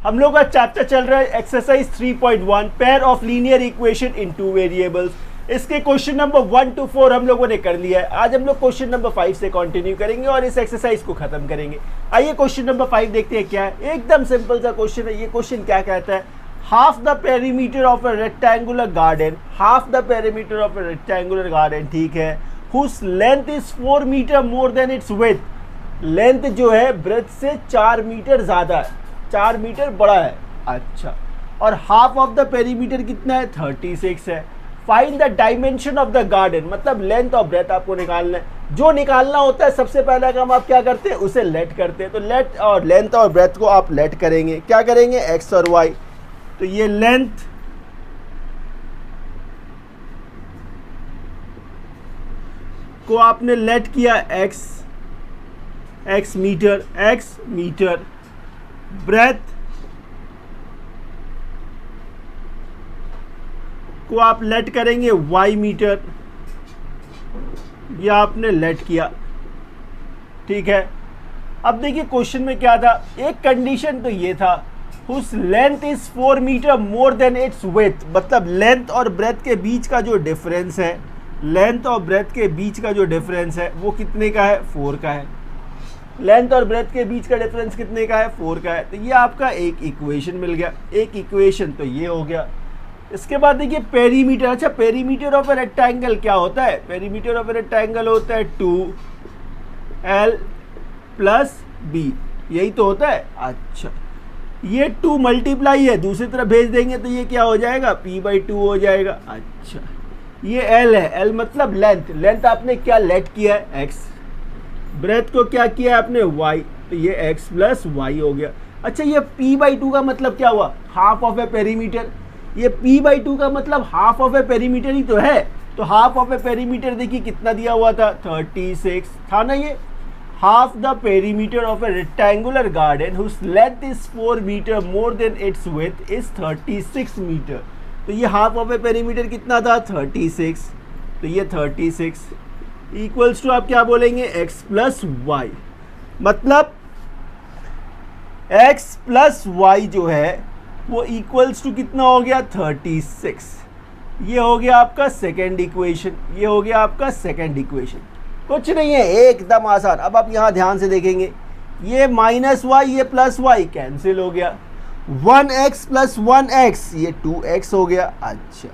हम लोग का चैप्टर चल रहा है exercise 3.1 pair of linear equation in two variables. इसके क्वेश्चन नंबर 1 to 4 हम लोगों ने कर लिया है। आज हम लोग क्वेश्चन नंबर 5 से कंटिन्यू करेंगे और इस एक्सरसाइज को खत्म करेंगे। आइए क्वेश्चन नंबर 5 देखते हैं क्या है। एकदम सिंपल सा क्वेश्चन है। ये क्वेश्चन क्या कहता है, half the perimeter of a rectangular garden, half the perimeter of a rectangular garden, ठीक है, whose length is 4 metre more than its width. Length जो है ब्रेथ से 4 मीटर ज्यादा है, 4 मीटर बड़ा है। अच्छा, और हाफ ऑफ द पेरीमीटर कितना है, 36 है। Find the dimension of the garden, मतलब लेंथ और ब्रेथ आपको निकालना है। जो निकालना होता है सबसे पहला काम आप क्या करते हैं, उसे लेट करते हैं। तो लेट और लेंथ और ब्रेथ को आप लेट करेंगे, क्या करेंगे, एक्स और वाई। तो ये लेंथ को आपने लेट किया एक्स मीटर, ब्रेथ को आप लेट करेंगे y मीटर, ये आपने लेट किया, ठीक है। अब देखिए क्वेश्चन में क्या था, एक कंडीशन तो ये था, whose length is 4 metre more than its width, मतलब लेंथ और ब्रेथ के बीच का जो डिफरेंस है, लेंथ और ब्रेथ के बीच का जो डिफरेंस है वो कितने का है, 4 का है। लेंथ और ब्रेथ के बीच का डिफरेंस कितने का है, 4 का है। तो ये आपका एक इक्वेशन मिल गया, एक इक्वेशन तो ये हो गया। इसके बाद देखिए पेरीमीटर। अच्छा, पेरीमीटर ऑफ ए रेक्टेंगल क्या होता है, पेरीमीटर ऑफ ए रेक्टेंगल होता है 2l + b, यही तो होता है। अच्छा, ये 2 मल्टीप्लाई है, दूसरी तरफ भेज देंगे तो ये क्या हो जाएगा, p/2 हो जाएगा। अच्छा, ये l है, l मतलब लेंथ, लेंथ आपने क्या लेट किया है, x, ब्रेथ को क्या किया है आपने, y, तो ये x + y हो गया। अच्छा, ये p/2 का मतलब क्या हुआ, हाफ ऑफ ए पेरीमीटर। ये p/2 का मतलब हाफ ऑफ ए पेरीमीटर ही तो है। तो हाफ ऑफ ए पेरीमीटर देखिए कितना दिया हुआ था, 36 था ना। ये half the perimeter of a rectangular garden whose length is 4 metre more than its width is 36 metre. तो ये हाफ ऑफ ए पेरीमीटर कितना था, 36। तो ये 36 इक्वल्स टू आप क्या बोलेंगे, x + y, मतलब x + y जो है वो इक्वल्स टू कितना हो गया, 36। ये हो गया आपका सेकेंड इक्वेशन, ये हो गया आपका सेकेंड इक्वेशन। कुछ नहीं है, एकदम आसान। अब आप यहाँ ध्यान से देखेंगे, ये -y ये +y कैंसिल हो गया, 1x + 1x ये 2x हो गया। अच्छा,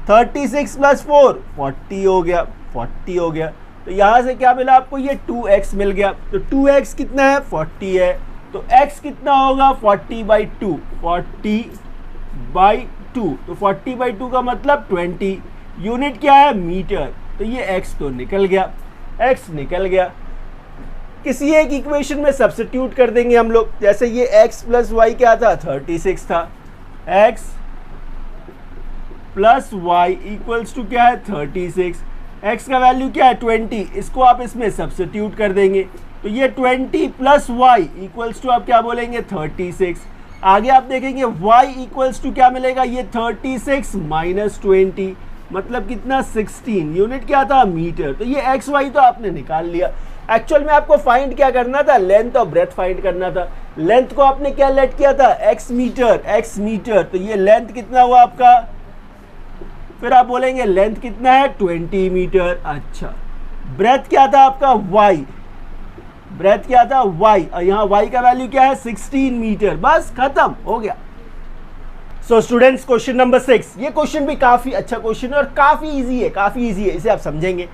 36 + 4 40 हो गया, 40 हो गया। तो यहाँ से क्या मिला आपको, ये 2x मिल गया। तो 2x कितना है, 40 है। तो x कितना होगा, 40/2, 40/2। तो 40/2 का मतलब 20, यूनिट क्या है, मीटर। तो ये x तो निकल गया, x निकल गया। किसी एक इक्वेशन में सब्स्टिट्यूट कर देंगे हम लोग। जैसे ये x + y क्या था, 36 था, x + y इक्वल्स टू क्या है, 36। x का वैल्यू क्या है, 20, इसको आप इसमें सब्स्टिट्यूट कर देंगे। तो ये 20 + y इक्वल्स टू आप क्या बोलेंगे, 36। आगे आप देखेंगे y इक्वल्स टू क्या मिलेगा, ये 36 - 20, मतलब कितना, 16, यूनिट क्या था, मीटर। तो ये x y तो आपने निकाल लिया। एक्चुअल में आपको फाइंड क्या करना था, लेंथ और ब्रेथ फाइंड करना था। लेंथ को आपने क्या लेट किया था, x मीटर। तो ये लेंथ कितना हुआ आपका, फिर आप बोलेंगे लेंथ कितना है, 20 मीटर। अच्छा, ब्रेथ क्या था आपका, y, ब्रेथ क्या था, y, और यहाँ y का वैल्यू क्या है, 16 मीटर। बस खत्म हो गया। सो स्टूडेंट्स, क्वेश्चन नंबर 6, ये क्वेश्चन भी काफी अच्छा क्वेश्चन है और काफी इजी है, काफी इजी है, इसे आप समझेंगे।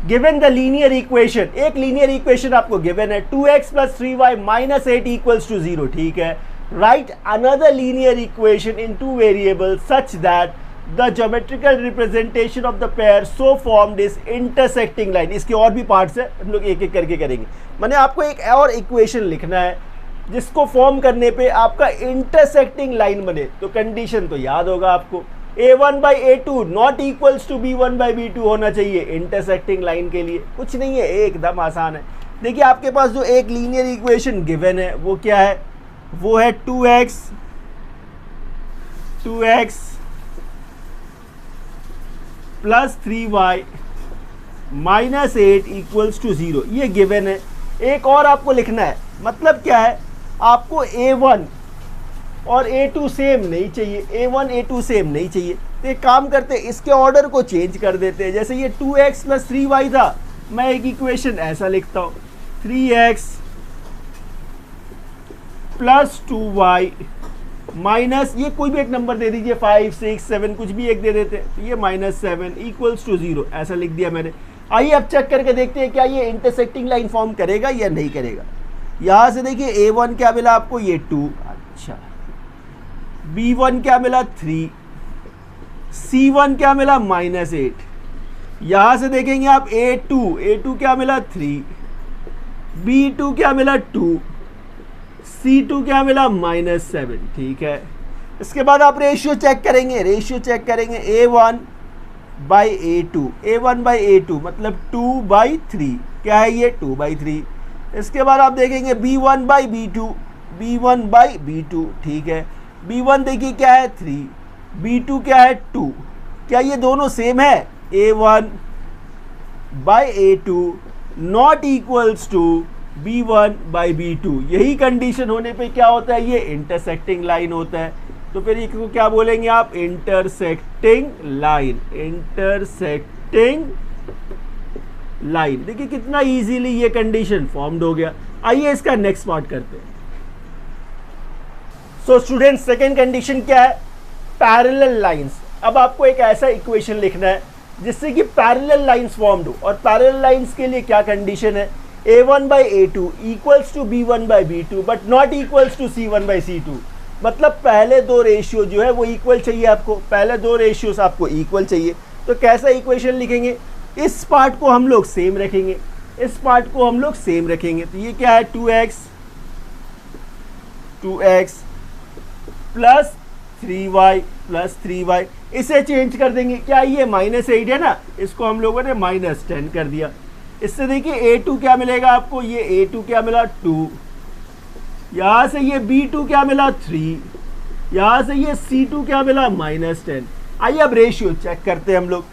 गिवन द लीनियर इक्वेशन, एक लीनियर इक्वेशन आपको गिवन है, 2x + 3y - 8 इक्वल्स टू 0, ठीक है। Right another linear equation in two variable such that the geometrical representation of the pair so formed is intersecting line. इसके और भी parts है, हम लोग एक एक करके करेंगे। मैंने आपको एक और इक्वेशन लिखना है जिसको फॉर्म करने पे आपका इंटरसेक्टिंग लाइन बने। तो कंडीशन तो याद होगा आपको, a1/a2 not equals to b1/b2 होना चाहिए इंटरसेक्टिंग लाइन के लिए। कुछ नहीं है, एकदम आसान है। देखिए आपके पास जो एक लीनियर इक्वेशन गिवन है वो क्या है, वो है 2x + 3y - 8 इक्वल्स टू 0, ये गिवन है। एक और आपको लिखना है, मतलब क्या है, आपको a1 और A2 सेम नहीं चाहिए, A1 A2 सेम नहीं चाहिए। तो एक काम करते हैं, इसके ऑर्डर को चेंज कर देते हैं। जैसे ये 2x + 3y था, मैं एक इक्वेशन ऐसा लिखता हूँ, 3x + 2y माइनस, ये कोई भी एक नंबर दे दीजिए, 5 6 7 कुछ भी एक दे देते हैं, तो ये -7 = 0 ऐसा लिख दिया मैंने। आइए अब चेक करके देखते हैं क्या ये इंटरसेक्टिंग लाइन फॉर्म करेगा या नहीं करेगा। यहाँ से देखिए A1 क्या मिला आपको, ये 2, अच्छा, B1 क्या मिला 3, C1 क्या मिला -8। यहाँ से देखेंगे आप A2 क्या मिला 3, B2 क्या मिला 2, C2 क्या मिला -7, ठीक है। इसके बाद आप रेशियो चेक करेंगे, A1/A2 मतलब 2/3, क्या है ये 2/3। इसके बाद आप देखेंगे B1/B2, ठीक है। B1 देखिए क्या है 3, B2 क्या है 2, क्या ये दोनों सेम है, A1/A2 not equals to B1/B2। यही कंडीशन होने पे क्या होता है, ये इंटरसेक्टिंग लाइन होता है। तो फिर इसको क्या बोलेंगे आप, इंटरसेक्टिंग लाइन। देखिए कितना इजीली ये कंडीशन फॉर्म्ड हो गया। आइए इसका नेक्स्ट पार्ट करते हैं। सो स्टूडेंट्स, सेकेंड कंडीशन क्या है, पैरेलल लाइंस। अब आपको एक ऐसा इक्वेशन लिखना है जिससे कि पैरेलल लाइंस फॉर्म्ड हो, और पैरेलल लाइंस के लिए क्या कंडीशन है, A1/A2 equals to B1/B2 but not equals to C1/C2। मतलब पहले दो रेशियो जो है वो इक्वल चाहिए आपको, पहले दो रेशियोस आपको इक्वल चाहिए। तो कैसा इक्वेशन लिखेंगे, इस पार्ट को हम लोग सेम रखेंगे, तो ये क्या है 2x + 3y, इसे चेंज कर देंगे। क्या ये -8 है ना, इसको हम लोगों ने -10 कर दिया। इससे देखिए A2 क्या मिलेगा आपको, ये A2 क्या मिला 2, यहाँ से ये B2 क्या मिला 3, यहाँ से ये C2 क्या मिला -10। आइए अब रेशियो चेक करते हैं हम लोग।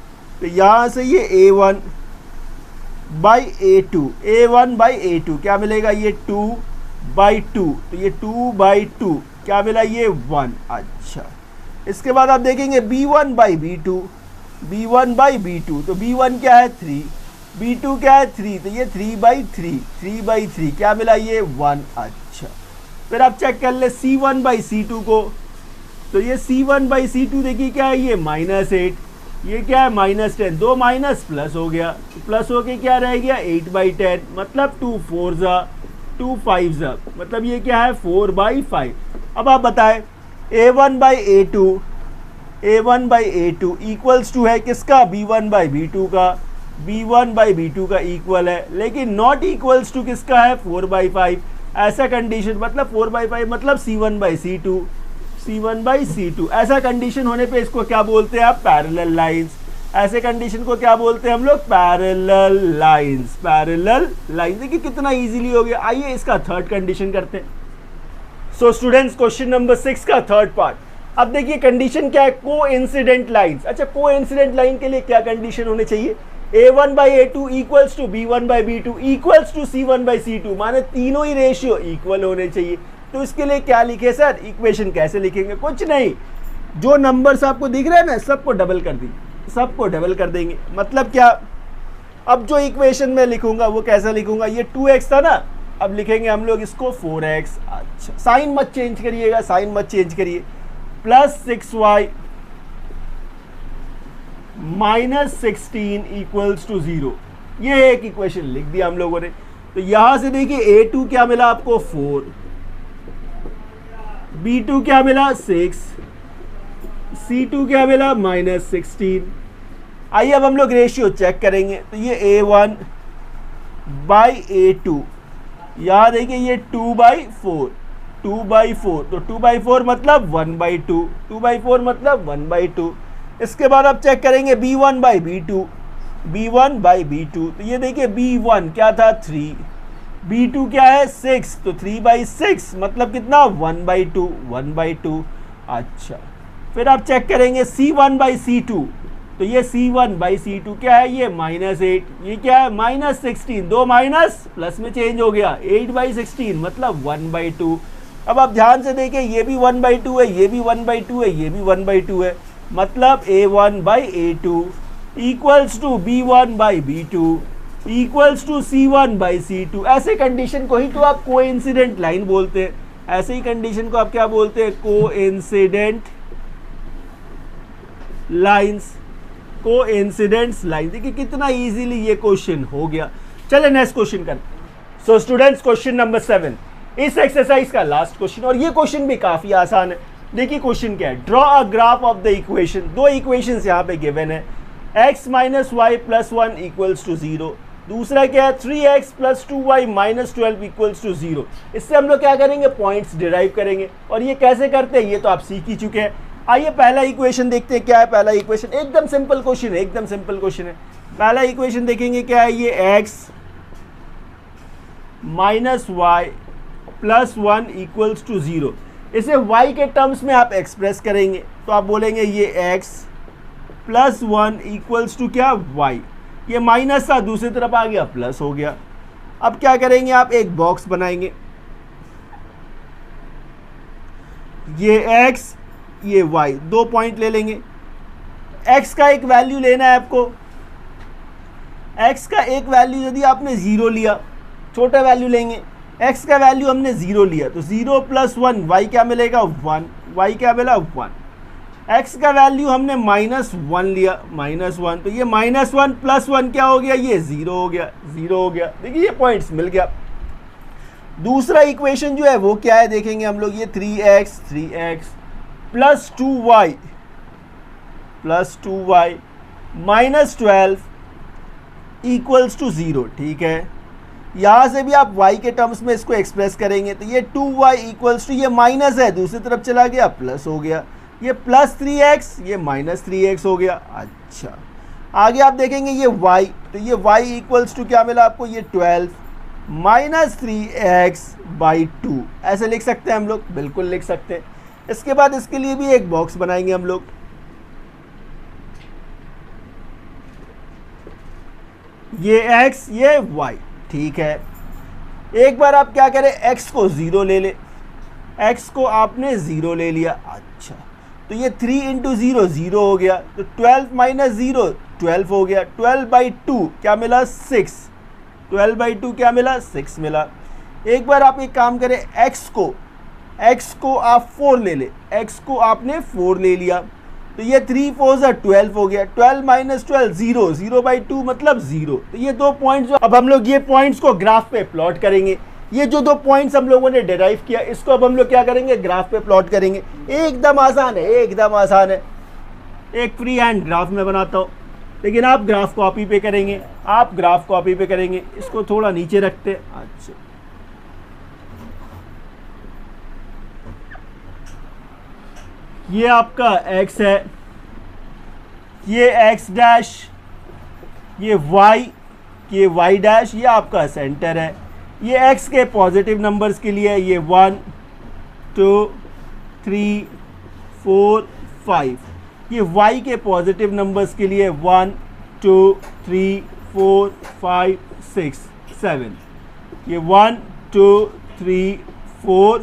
तो यहाँ से ये A1/A2 क्या मिलेगा, ये 2/2, तो ये 2/2 क्या मिला, ये 1, अच्छा। इसके बाद आप देखेंगे B1/B2, तो B1 क्या है 3, B2 क्या है 3, तो ये 3/3 क्या मिला, ये 1, अच्छा। फिर आप चेक कर ले C1/C2 को, तो ये C1/C2 देखिए क्या है, ये -8, ये क्या है -10, 2 माइनस प्लस हो गया, प्लस होके क्या रह गया 8/10, मतलब 2 4 2 5 मतलब ये क्या है 4/5। अब आप बताएं A1/A2 इक्वल्स टू है किसका, B1/B2 का इक्वल है, लेकिन नॉट इक्वल्स टू किसका है 4/5। ऐसा कंडीशन मतलब 4/5 मतलब C1/C2 ऐसा कंडीशन होने पे इसको क्या बोलते हैं आप, पैरेलल लाइंस। ऐसे कंडीशन को क्या बोलते हैं हम लोग, पैरेलल लाइंस। देखिए कितना इजीली हो गया। आइए इसका थर्ड कंडीशन करते हैं। सो स्टूडेंट्स, क्वेश्चन नंबर 6 का थर्ड पार्ट। अब देखिए कंडीशन क्या है, कोइंसिडेंट लाइंस। अच्छा, कोइंसिडेंट लाइन के लिए क्या कंडीशन होने चाहिए, A1/A2 equals to B1/B2 equals to C1/C2, माने तीनों ही रेशियो इक्वल होने चाहिए। तो इसके लिए क्या लिखे सर, इक्वेशन कैसे लिखेंगे, कुछ नहीं, जो नंबर्स आपको दिख रहे हैं ना सबको डबल कर देंगे। मतलब क्या, अब जो इक्वेशन में लिखूंगा वो कैसा लिखूंगा, ये 2x था ना, अब लिखेंगे हम लोग इसको 4x। अच्छा, साइन मत चेंज करिए, प्लस 6y -16 इक्वल्स टू 0। ये एक इक्वेशन लिख दिया हम लोगों ने। तो यहां से देखिए A2 क्या मिला आपको 4, B2 क्या मिला 6, C2 क्या मिला -16। आइए अब हम लोग रेशियो चेक करेंगे। तो ये A1/A2, यहाँ देखिए ये 2/4, तो 2/4 मतलब 1/2, 2/4 मतलब 1/2। इसके बाद आप चेक करेंगे B1/B2, तो ये देखिए B1 क्या था 3, B2 क्या है 6, तो 3/6 मतलब कितना 1/2। अच्छा, फिर आप चेक करेंगे C1/C2, तो ये C1/C2 क्या है, ये -8, ये क्या है -16, 2 माइनस प्लस में चेंज हो गया 8/16 मतलब 1/2। अब आप ध्यान से देखें, ये भी 1/2 है, ये भी 1/2 है, ये भी 1/2 है, मतलब A1/A2 equals to B1/B2 equals to C1/C2। ऐसे कंडीशन को ही तो आप कोइंसिडेंट लाइन बोलते हैं। ऐसे ही कंडीशन को आप क्या बोलते हैं? Coincident lines, coincidence line. देखिए कितना इजीली ये क्वेश्चन हो गया। चलिए नेक्स्ट क्वेश्चन करते हैं। सो स्टूडेंट्स, क्वेश्चन नंबर 7 इस एक्सरसाइज का लास्ट क्वेश्चन, और ये क्वेश्चन भी काफी आसान है। देखिए क्वेश्चन क्या है, draw a graph of the equation. दो इक्वेशंस यहाँ पे गिवन है, x - y + 1 इक्वल्स टू 0। दूसरा क्या है, 3x + 2y - 12 इक्वल्स टू 0। इससे हम लोग क्या करेंगे, पॉइंट्स डिराइव करेंगे। और ये कैसे करते हैं ये तो आप सीख ही चुके हैं। आइए पहला इक्वेशन देखते हैं क्या है। पहला इक्वेशन एकदम सिंपल क्वेश्चन है, एकदम सिंपल क्वेश्चन है। पहला इक्वेशन देखेंगे क्या है, ये x - y + 1 इक्वल्स टू 0। इसे y के टर्म्स में आप एक्सप्रेस करेंगे तो आप बोलेंगे ये x + 1 इक्वल्स टू क्या, y। ये माइनस था, दूसरी तरफ आ गया प्लस हो गया। अब क्या करेंगे, आप एक बॉक्स बनाएंगे, ये x ये y, दो पॉइंट ले लेंगे। x का एक वैल्यू लेना है आपको। x का एक वैल्यू यदि आपने 0 लिया, छोटा वैल्यू लेंगे, x का वैल्यू हमने 0 लिया तो 0 + 1 y क्या मिलेगा, 1। y क्या मिला, 1। x का वैल्यू हमने -1 लिया, -1, तो ये -1 + 1 क्या हो गया, ये 0 हो गया, 0 हो गया। देखिए ये पॉइंट्स मिल गया। दूसरा इक्वेशन जो है वो क्या है देखेंगे हम लोग, ये 3x + 2y -12 इक्वल्स टू 0। ठीक है, यहाँ से भी आप y के टर्म्स में इसको एक्सप्रेस करेंगे तो ये 2y इक्वल्स टू, ये माइनस है, दूसरी तरफ चला गया प्लस हो गया, ये +3x ये -3x हो गया। अच्छा, आगे आप देखेंगे ये y, तो ये y इक्वल्स टू क्या मिला आपको, ये 12 - 3x/2। ऐसे लिख सकते हैं हम लोग, बिल्कुल लिख सकते हैं। इसके बाद इसके लिए भी एक बॉक्स बनाएंगे हम लोग, ये x ये y। ठीक है, एक बार आप क्या करें, x को 0 ले ले, x को आपने 0 ले लिया। अच्छा, तो ये 3 × 0 0 हो गया, तो 12 - 0 12 हो गया। 12/2 क्या मिला, 6। 12/2 क्या मिला, 6 मिला। एक बार आप एक काम करें, x को आप 4 ले ले, x को आपने 4 ले लिया तो ये 3 4 12 हो गया। 12 - 12 0, 0/2 मतलब 0। तो ये दो पॉइंट्स, अब हम लोग ये पॉइंट्स को ग्राफ पे प्लॉट करेंगे। ये जो दो पॉइंट्स हम लोगों ने डिराइव किया, इसको अब हम लोग क्या करेंगे, ग्राफ पे प्लॉट करेंगे। एकदम आसान है, एकदम आसान है। एक फ्री हैंड ग्राफ में बनाता हूँ, लेकिन आप ग्राफ कॉपी पे करेंगे, आप ग्राफ कॉपी पे करेंगे। इसको थोड़ा नीचे रखते हैं। अच्छा, ये आपका x है, ये x', ये y, ये y', ये आपका सेंटर है। ये x के पॉजिटिव नंबर्स के लिए ये 1 2 3 4 5, ये y के पॉजिटिव नंबर्स के लिए 1 2 3 4 5 6 7, ये 1 2 3 4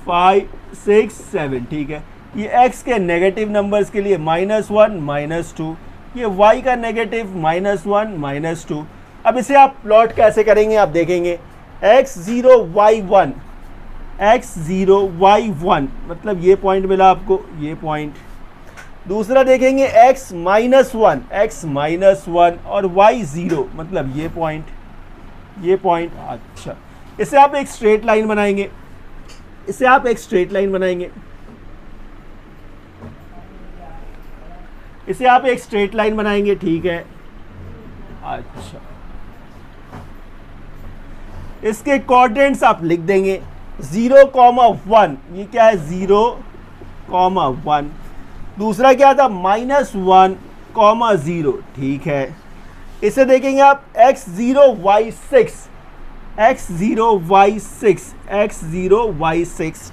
5 6 7। ठीक है, ये x के नेगेटिव नंबर्स के लिए -1 -2, ये y का नेगेटिव -1 -2। अब इसे आप प्लॉट कैसे करेंगे, आप देखेंगे x0 y1, x0 y1 मतलब ये पॉइंट मिला आपको, ये पॉइंट। दूसरा देखेंगे x -1 और y0 मतलब ये पॉइंट, ये पॉइंट। अच्छा, इसे आप एक स्ट्रेट लाइन बनाएंगे, इसे आप एक स्ट्रेट लाइन बनाएंगे, इसे आप एक स्ट्रेट लाइन बनाएंगे। ठीक है, अच्छा, इसके कोऑर्डिनेट्स आप लिख देंगे 0,1, ये क्या है 0,1। दूसरा क्या था -1,0। ठीक है, इसे देखेंगे आप x0 y6,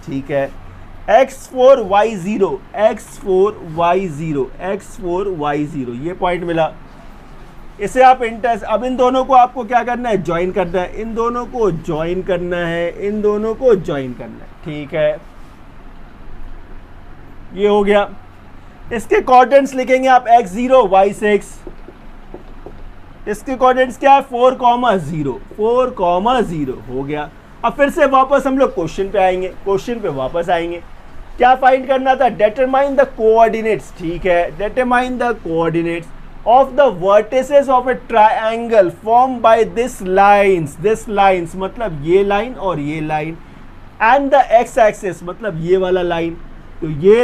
ठीक है, x4 y0, ये पॉइंट मिला। इसे आप इंटरसेक्ट, अब इन दोनों को आपको क्या करना है, ज्वाइन करना है, इन दोनों को ज्वाइन करना है, इन दोनों को ज्वाइन करना है, ठीक है, ये हो गया। इसके कोऑर्डिनेट्स लिखेंगे आप x0 y6, इसके कोऑर्डिनेट्स क्या है 4,0, 4,0 हो गया। अब फिर से वापस हम लोग क्वेश्चन पे आएंगे, क्वेश्चन पे वापस आएंगे। क्या फाइंड करना था, डिटरमाइन द कोऑर्डिनेट्स, ठीक है, determine the coordinates of the vertices of A triangle form by this lines मतलब ये लाइन और ये line, and the x axis मतलब ये वाला लाइन। तो ये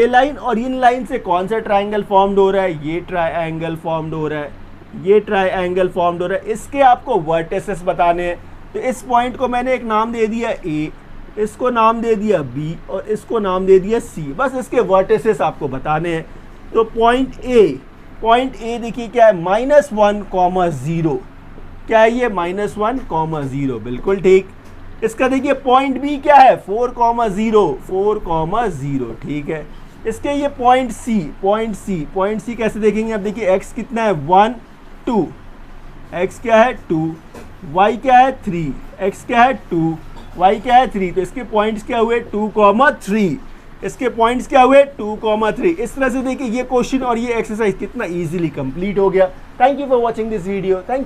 लाइन और इन लाइन से कौन सा ट्रायंगल फॉर्म्ड हो रहा है, ये ट्रायंगल फॉर्म्ड हो रहा है, ये ट्रायंगल फॉर्म्ड हो रहा है। इसके आपको वर्टिसेस बताने हैं। तो इस पॉइंट को मैंने एक नाम दे दिया ए, इसको नाम दे दिया बी और इसको नाम दे दिया सी, बस इसके वर्टिसेस आपको बताने हैं। तो पॉइंट ए देखिए क्या है, -1,0, क्या है ये, -1,0, बिल्कुल ठीक। इसका देखिए पॉइंट बी क्या है, 4,0, ठीक है। इसके ये पॉइंट सी कैसे देखेंगे, अब देखिए एक्स कितना है 1 2, एक्स क्या है 2, वाई क्या है 3, एक्स क्या है 2, वाई क्या है 3। तो इसके पॉइंट्स क्या हुए 2,3, इसके पॉइंट्स क्या हुए 2,3। इस तरह से देखिए ये क्वेश्चन और ये एक्सरसाइज कितना इजीली कंप्लीट हो गया। Thank you for watching this video. Thank